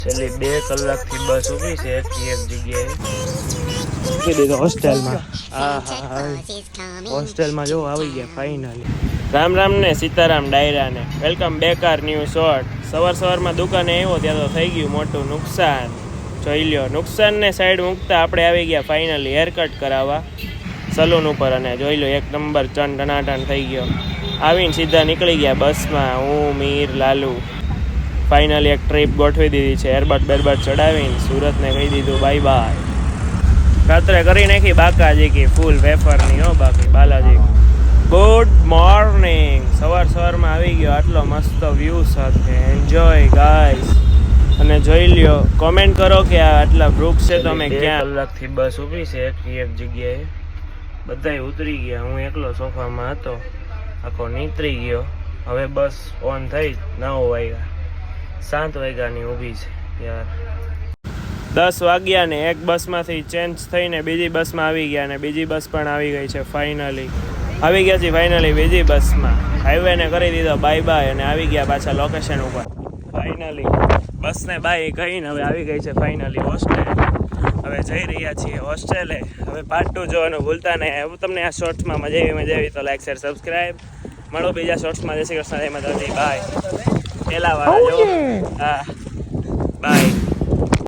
છેલ્લી 2 કલાકથી બસ ઊભી છે એક જગ્યાએ. મૂકી દીધો હોસ્ટેલમાં. હોસ્ટેલમાં જો આવી ગયા ફાઇનલી. રામ રામ ને સીતારામ ડાયરા ને વેલકમ બેકાર ન્યૂ શોર્ટ. સવારમાં દુકાને આવ્યો ત્યાં તો થઈ ગયું મોટું નુકસાન. જોઈ લ્યો, નુકસાનને સાઈડ મૂકતા આપણે આવી ગયા ફાઇનલી હેરકટ કરાવવા સલૂન ઉપર. અને જોઈ લો, એક નંબર ચણ ટનાટન થઈ ગયો. આવીને સીધા નીકળી ગયા બસમાં હું, મીર, લાલુ. ફાઇનલી એક ટ્રીપ ગોઠવી દીધી છે. એરબટ બેરબટ ચડાવીને સુરતને કહી દીધું બાય બાય. રાત્રે કરી નાખી બાકાજી ફૂલ વેફરની હો બાકી બાલાજી. Good morning. સવારમાં આવી ગયો આટલો મસ્ત વ્યૂ સાથે. Enjoy guys. અને જોઈ લ્યો, કોમેન્ટ કરો કે આ આટલા વૃક્ષ છે તો અમે ક્યાં. કલાકથી બસ ઊભી છે એક જગ્યાએ. બધાય ઉતરી ગયા, હું એકલો સોફામાં હતો. આખો નીતરી ગયો. હવે બસ ઓન થઈ 9 વાગ્યા. 7 વાગ્યાની ઊભી છે યાર. 10 વાગ્યા ને એક બસમાંથી ચેન્જ થઈને બીજી બસમાં આવી ગયા. અને બીજી બસ પણ આવી ગઈ છે ફાઇનલી. આવી ગયા છે ફાઇનલી બીજી બસમાં. હાઈવેને કરી દીધો બાય બાય અને આવી ગયા પાછા લોકેશન ઉપર. ફાઇનલી બસને બાય કહીને હવે આવી ગઈ છે ફાઇનલી હોસ્ટેલ. હવે જઈ રહ્યા છીએ હોસ્ટેલે. હવે પાર્ટ 2 જોવાનું ભૂલતા નહીં. હવે તમને આ શોર્ટ્સમાં મજા આવી તો લાઈક શેર સબસ્ક્રાઈબ. મળો બીજા શોર્ટ્સમાં. જય શ્રી કૃષ્ણ, જય માતાજી, બાય. પેલા વાળા જો. હા બાય.